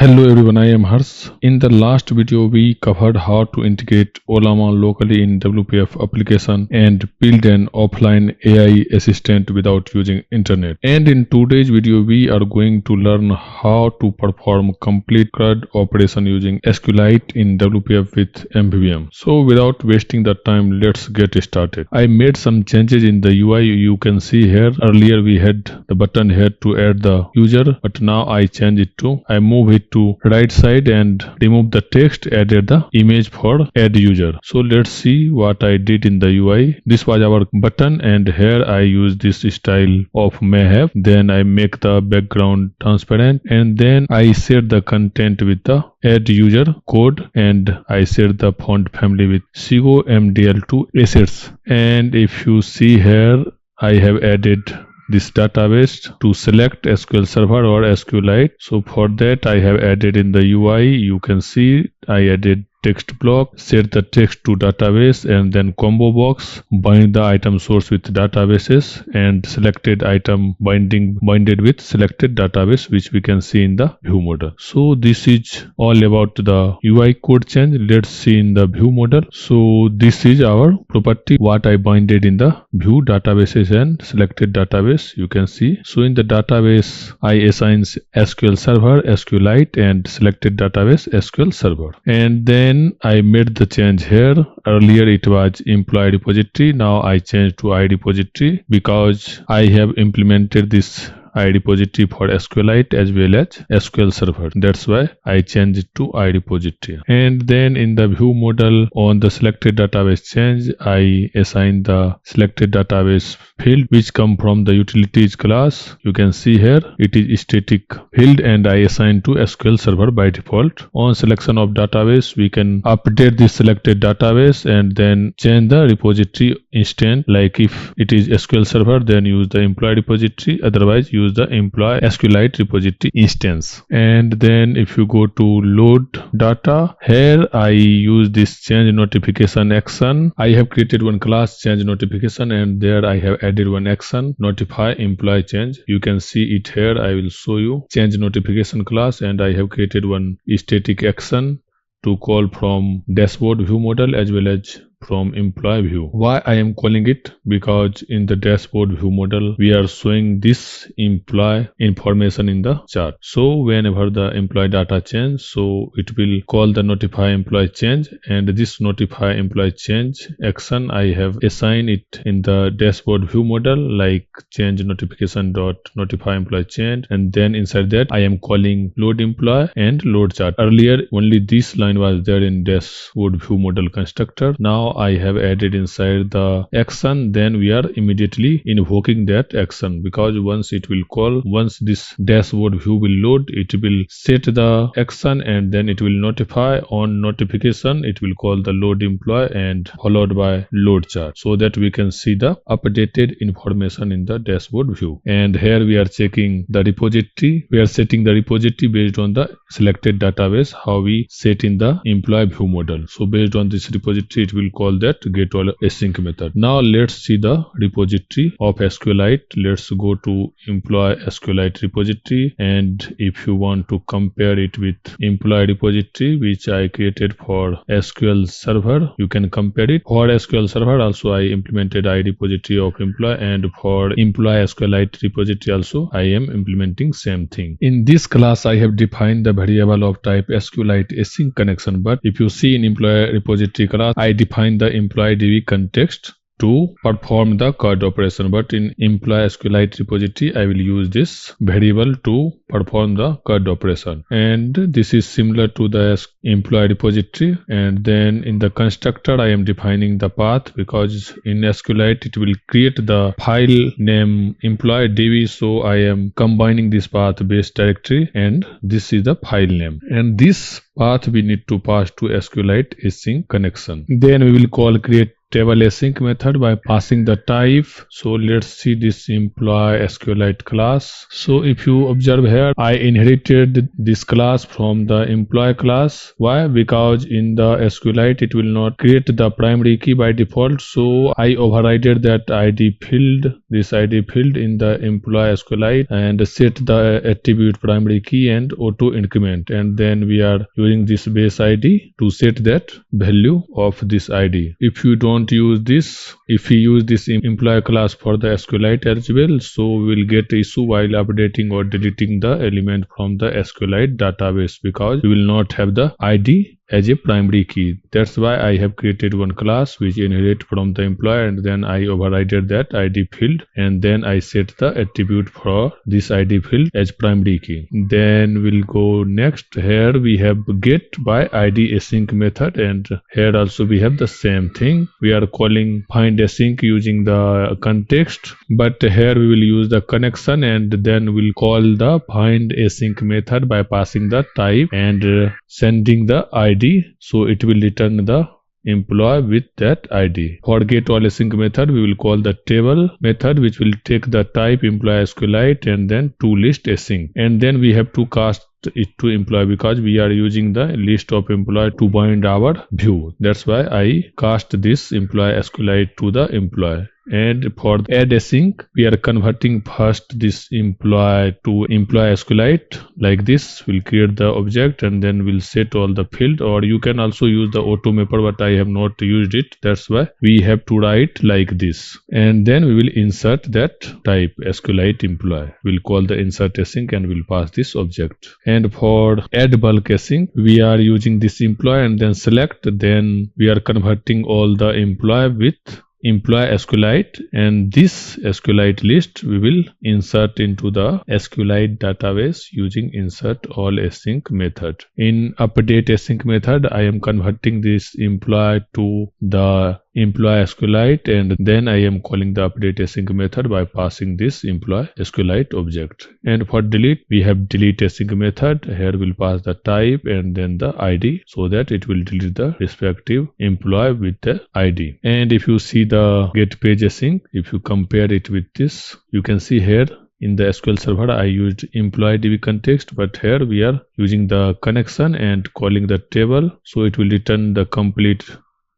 Hello everyone, I am Hars. In the last video, we covered how to integrate Olama locally in WPF application and build an offline AI assistant without using internet. And in today's video, we are going to learn how to perform complete CRUD operation using SQLite in WPF with MVVM. So without wasting the time, let's get started. I made some changes in the UI. You can see here, earlier we had the button here to add the user, but now I change it to, I move it to right side and remove the text, added the image for add user. So let's see what I did in the UI. This was our button and here I use this style of may have. Then I make the background transparent and then I set the content with the add user code and I set the font family with COMDL2 assets. And if you see here, I have added this database to select SQL Server or SQLite. So for that I have added in the UI, you can see I added text block, set the text to database and then combo box, bind the item source with databases and selected item binded with selected database, which we can see in the view model. So this is all about the UI code change. Let's see in the view model. So this is our property what I binded in the view databases and selected database, you can see. So in the database I assign SQL Server, SQLite and selected database SQL Server. And then I made the change here. Earlier it was employee repository. Now I changed to I repository because I have implemented this I repository for SQLite as well as SQL Server. That's why I changed it to I repository. And then in the view model on the selected database change, I assign the selected database field which come from the utilities class. You can see here it is static field and I assign to SQL Server by default. On selection of database, we can update this selected database and then change the repository instance. Like if it is SQL Server, then use the employee repository. Otherwise, use the employee SQLite repository instance. And then if you go to load data, here I use this change notification action. I have created one class change notification and there I have added one action notify employee change. You can see it here. I will show you change notification class and I have created one static action to call from dashboard view model as well as from employee view. Why I am calling it? Because in the dashboard view model we are showing this employee information in the chart. So whenever the employee data change, so it will call the notify employee change, and this notify employee change action I have assigned it in the dashboard view model like change notification dot notify employee change, and then inside that I am calling load employee and load chart. Earlier only this line was there in dashboard view model constructor. Now I have added inside the action, then we are immediately invoking that action because once it will call, once this dashboard view will load, it will set the action and then it will notify. On notification it will call the load employee and followed by load chart, so that we can see the updated information in the dashboard view. And here we are checking the repository. We are setting the repository based on the selected database, how we set in the employee view model. So based on this repository it will call that get all async method. Now let's see the repository of SQLite. Let's go to employee SQLite repository, and if you want to compare it with employee repository which I created for SQL Server, you can compare it. For SQL Server also I implemented I repository of employee, and for employee SQLite repository also I am implementing same thing. In this class I have defined the variable of type SQLite async connection, but if you see in employee repository class I define the employee DB context to perform the CRUD operation, but in employee SQLite repository I will use this variable to perform the CRUD operation. And this is similar to the employee repository. And then in the constructor I am defining the path, because in SQLite it will create the file name employee DB, so I am combining this path base directory and this is the file name, and this path we need to pass to SQLite async connection. Then we will call create table async method by passing the type. So let's see this employee SQLite class. So if you observe here, I inherited this class from the employee class. Why? Because in the SQLite it will not create the primary key by default. So I overrided that ID field, this ID field in the employee SQLite, and set the attribute primary key and auto increment, and then we are using this base ID to set that value of this ID. If you don't use this, if we use this employee class for the SQLite as well, so we will get issue while updating or deleting the element from the SQLite database, because we will not have the ID as a primary key. That's why I have created one class which inherit from the employee, and then I overrided that ID field, and then I set the attribute for this ID field as primary key. Then we'll go next. Here we have get by ID async method, and here also we have the same thing. We are calling find async using the context, but here we will use the connection, and then we'll call the find async method by passing the type and sending the ID. So it will return the employee with that ID. For get all async method, we will call the table method, which will take the type employee SQLite and then to list async, and then we have to cast it to employee because we are using the list of employee to bind our view. That's why I cast this employee SQLite to the employee. And for add async, we are converting first this employee to employee SQLite. Like this, we'll create the object and then we'll set all the field, or you can also use the auto mapper, but I have not used it. That's why we have to write like this. And then we will insert that type SQLite employee. We'll call the insert async and we'll pass this object. And for add bulk async, we are using this employee and then select, then we are converting all the employee with employee SQLite, and this SQLite list we will insert into the SQLite database using insert all async method. In update async method, I am converting this employee to the employee SQLite, and then I am calling the update async method by passing this employee SQLite object. And for delete, we have delete async method. Here we'll pass the type and then the ID, so that it will delete the respective employee with the ID. And if you see the get page async, if you compare it with this, you can see here in the SQL server I used employee DB context, but here we are using the connection and calling the table, so it will return the complete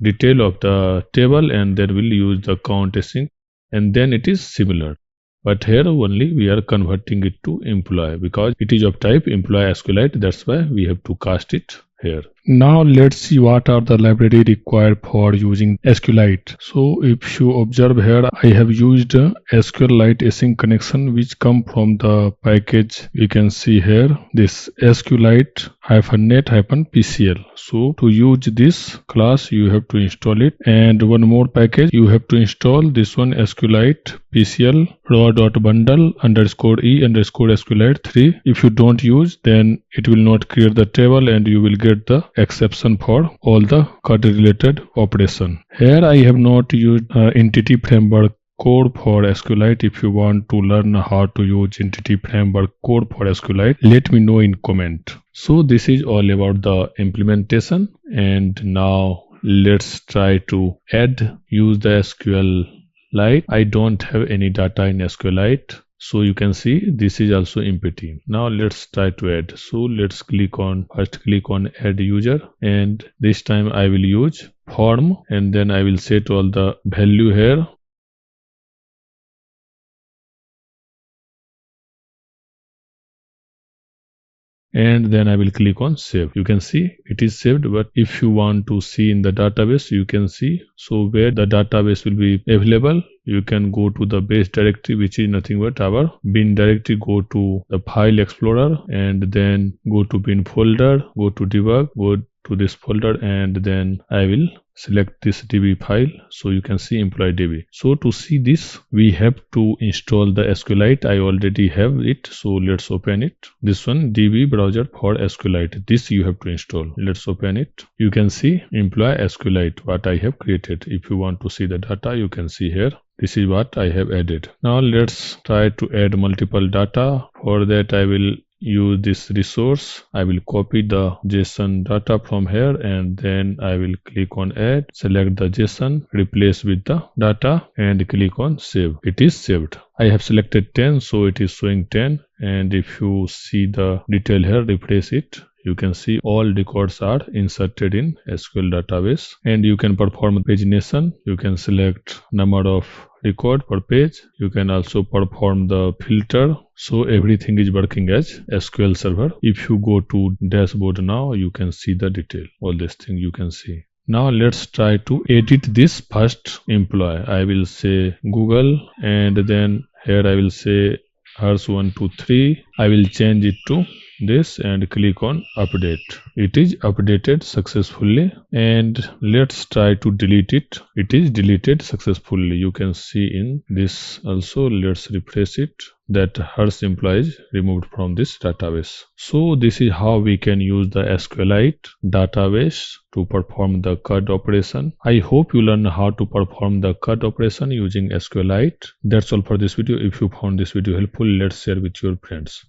detail of the table, and then we'll use the count async, and then it is similar. But here only we are converting it to employee because it is of type employee SQLite. That's why we have to cast it here. Now let's see what are the library required for using SQLite. So if you observe here, I have used SQLite async connection which come from the package. You can see here this SQLite -net -pcl. So to use this class you have to install it, and one more package you have to install this one, SQLite pcl raw.bundle _e _SQLite 3. If you don't use, then it will not create the table and you will get the exception for all the CRUD related operation. Here I have not used entity framework core for SQLite. If you want to learn how to use entity framework core for SQLite, let me know in comment. So this is all about the implementation, and now let's try to use the SQLite. I don't have any data in SQLite. So you can see this is also empty. Now let's try to add. So let's click on add user, and this time I will use form, and then I will set all the value here. And then I will click on save. You can see it is saved, but if you want to see in the database, you can see. So where the database will be available, you can go to the base directory, which is nothing but our bin directory. Go to the file explorer and then go to bin folder, go to debug, go to this folder, and then I will select this db file. So you can see employee db. So to see this, we have to install the SQLite. I already have it, so let's open it. This one, db browser for SQLite, this you have to install. Let's open it. You can see employee SQLite what I have created. If you want to see the data, you can see here. This is what I have added. Now let's try to add multiple data. For that I will use this resource, I will copy the JSON data from here, and then I will click on add, select the JSON, replace with the data, and click on save. It is saved. I have selected 10, so it is showing 10. And if you see the detail here, refresh it, you can see all records are inserted in SQL database. And you can perform pagination. You can select number of record per page. You can also perform the filter. So everything is working as SQL server. If you go to dashboard now, you can see the detail. All these things you can see. Now let's try to edit this first employee. I will say Google, and then here I will say Hers123. I will change it to this and click on update. It is updated successfully, and let's try to delete it. It is deleted successfully. You can see in this also. Let's refresh it, that Hers employee is removed from this database. So this is how we can use the SQLite database to perform the CRUD operation. I hope you learn how to perform the CRUD operation using SQLite. That's all for this video. If you found this video helpful, let's share with your friends.